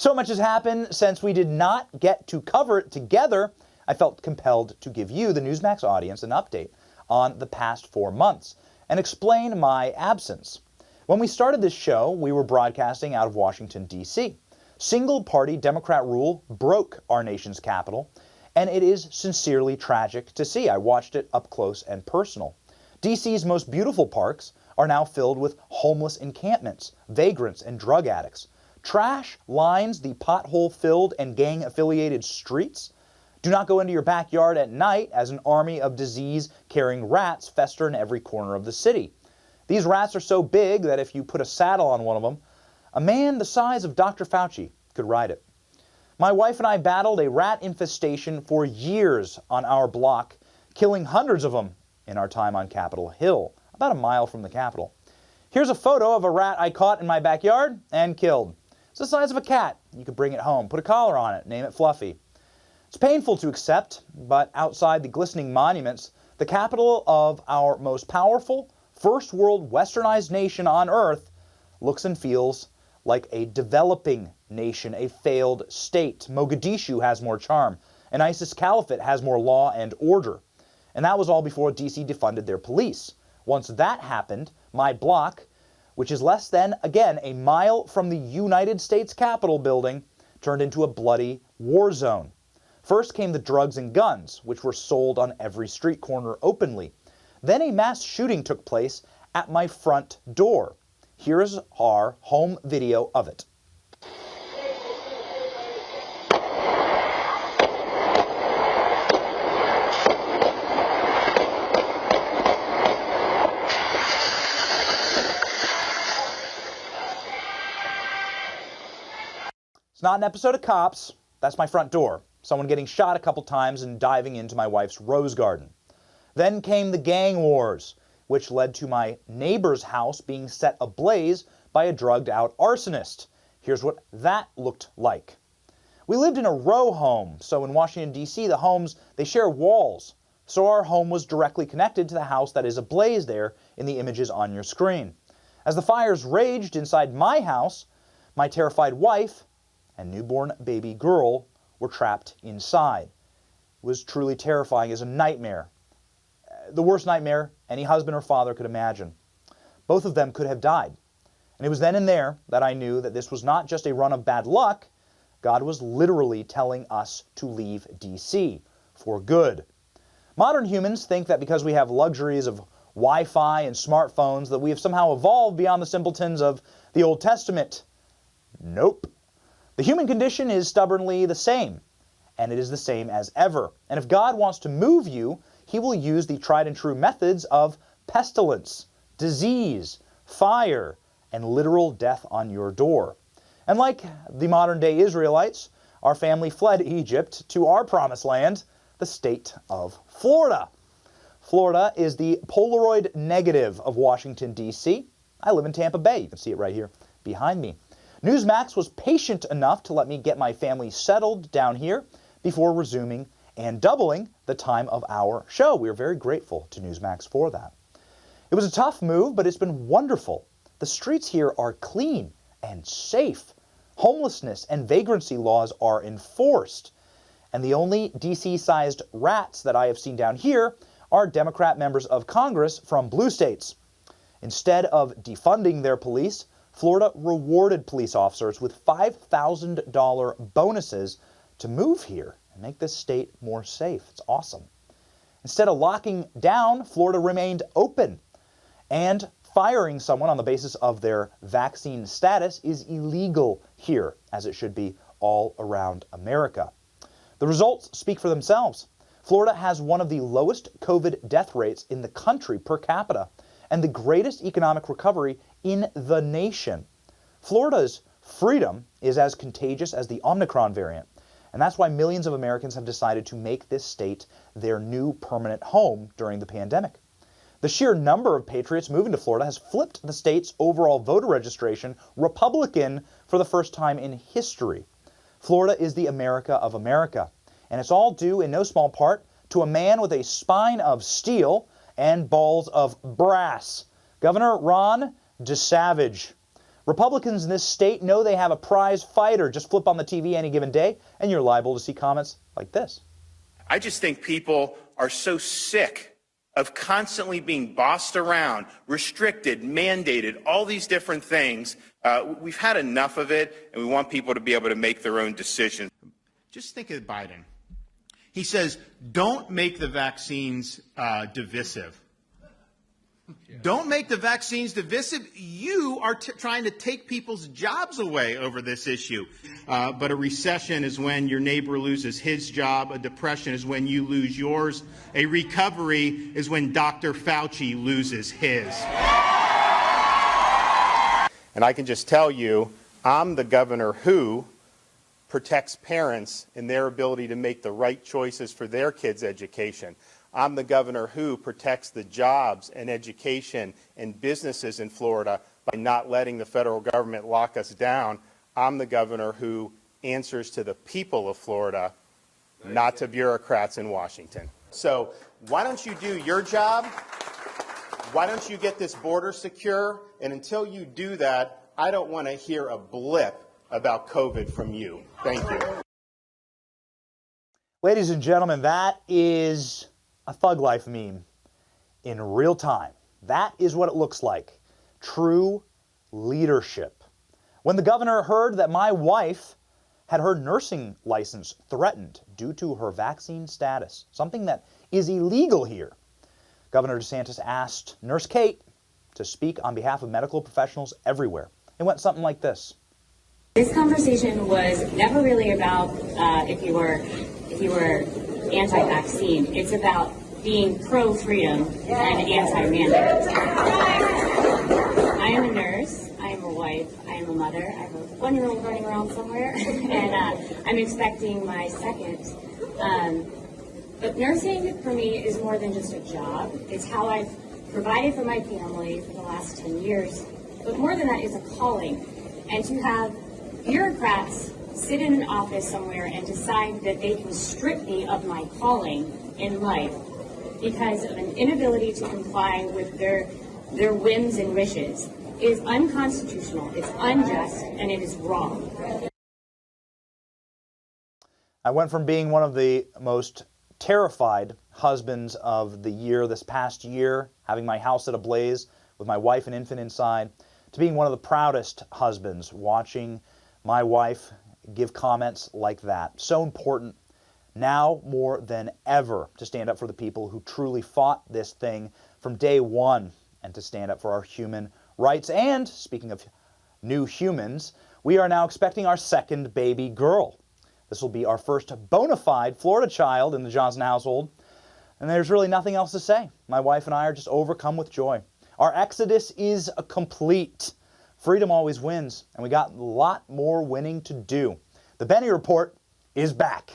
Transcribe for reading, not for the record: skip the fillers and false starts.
So much has happened since we did not get to cover it together. I felt compelled to give you, the Newsmax audience, an update on the past 4 months and explain my absence. When we started this show, we were broadcasting out of Washington, D.C. Single-party Democrat rule broke our nation's capital, and it is sincerely tragic to see. I watched it up close and personal. D.C.'s most beautiful parks are now filled with homeless encampments, vagrants, and drug addicts. Trash lines the pothole-filled and gang-affiliated streets. Do not go into your backyard at night as an army of disease-carrying rats fester in every corner of the city. These rats are so big that if you put a saddle on one of them, a man the size of Dr. Fauci could ride it. My wife and I battled a rat infestation for years on our block, killing hundreds of them in our time on Capitol Hill, about a mile from the Capitol. Here's a photo of a rat I caught in my backyard and killed. It's the size of a cat. You could bring it home, put a collar on it, name it Fluffy. It's painful to accept, but outside the glistening monuments, the capital of our most powerful, first world westernized nation on earth looks and feels like a developing nation, a failed state. Mogadishu has more charm. An ISIS caliphate has more law and order. And that was all before DC defunded their police. Once that happened, my block, which is less than, again, a mile from the United States Capitol building, turned into a bloody war zone. First came the drugs and guns, which were sold on every street corner openly. Then a mass shooting took place at my front door. Here is our home video of it. It's not an episode of Cops. That's my front door. Someone getting shot a couple times and diving into my wife's rose garden. Then came the gang wars, which led to my neighbor's house being set ablaze by a drugged-out arsonist. Here's what that looked like. We lived in a row home, so in Washington, D.C., the homes, they share walls. So our home was directly connected to the house that is ablaze there in the images on your screen. As the fires raged inside my house, my terrified wife and newborn baby girl were trapped inside. It was truly terrifying as a nightmare. The worst nightmare any husband or father could imagine. Both of them could have died. And it was then and there that I knew that this was not just a run of bad luck. God was literally telling us to leave DC for good. Modern humans think that because we have luxuries of Wi-Fi and smartphones that we have somehow evolved beyond the simpletons of the Old Testament. Nope. The human condition is stubbornly the same, and it is the same as ever. And if God wants to move you, He will use the tried and true methods of pestilence, disease, fire, and literal death on your door. And like the modern-day Israelites, our family fled Egypt to our promised land, the state of Florida. Florida is the Polaroid negative of Washington, D.C. I live in Tampa Bay. You can see it right here behind me. Newsmax was patient enough to let me get my family settled down here before resuming and doubling the time of our show. We are very grateful to Newsmax for that. It was a tough move, but it's been wonderful. The streets here are clean and safe. Homelessness and vagrancy laws are enforced. And the only DC-sized rats that I have seen down here are Democrat members of Congress from blue states. Instead of defunding their police, Florida rewarded police officers with $5,000 bonuses to move here and make this state more safe. It's awesome. Instead of locking down, Florida remained open. And firing someone on the basis of their vaccine status is illegal here, as it should be all around America. The results speak for themselves. Florida has one of the lowest COVID death rates in the country per capita and the greatest economic recovery in the nation. Florida's freedom is as contagious as the Omicron variant, and that's why millions of Americans have decided to make this state their new permanent home during the pandemic. The sheer number of patriots moving to Florida has flipped the state's overall voter registration Republican for the first time in history. Florida is the America of America, and it's all due in no small part to a man with a spine of steel and balls of brass, Governor Ron DeSavage. Republicans in this state know they have a prize fighter. Just flip on the TV any given day, and you're liable to see comments like this. I just think people are so sick of constantly being bossed around, restricted, mandated, all these different things. We've had enough of it, and we want people to be able to make their own decisions. Just think of Biden. He says, don't make the vaccines divisive. Don't make the vaccines divisive. You are trying to take people's jobs away over this issue. But a recession is when your neighbor loses his job. A depression is when you lose yours. A recovery is when Dr. Fauci loses his. And I can just tell you, I'm the governor who protects parents in their ability to make the right choices for their kids' education. I'm the governor who protects the jobs and education and businesses in Florida by not letting the federal government lock us down. I'm the governor who answers to the people of Florida, not to bureaucrats in Washington. So why don't you do your job? Why don't you get this border secure? And until you do that, I don't want to hear a blip about COVID from you. Thank you. Ladies and gentlemen, that is a Thug Life meme in real time. That is what it looks like. True leadership. When the governor heard that my wife had her nursing license threatened due to her vaccine status, something that is illegal here, Governor DeSantis asked Nurse Kate to speak on behalf of medical professionals everywhere. It went something like this. This conversation was never really about if you were anti-vaccine. It's about being pro-freedom and anti-mandate. I am a nurse. I am a wife. I am a mother. I have a 1-year-old running around somewhere, and I'm expecting my second. But nursing for me is more than just a job. It's how I've provided for my family for the last 10 years. But more than that, it's a calling. And to have bureaucrats sit in an office somewhere and decide that they can strip me of my calling in life because of an inability to comply with their whims and wishes is unconstitutional, it's unjust, and it is wrong. I went from being one of the most terrified husbands of the year this past year, having my house at a blaze with my wife and infant inside, to being one of the proudest husbands, watching my wife give comments like that. So important now more than ever to stand up for the people who truly fought this thing from day one and to stand up for our human rights. And speaking of new humans, we are now expecting our second baby girl. This will be our first bona fide Florida child in the Johnson household. And there's really nothing else to say. My wife and I are just overcome with joy. Our exodus is complete. Freedom always wins, and we got a lot more winning to do. The Benny Report is back.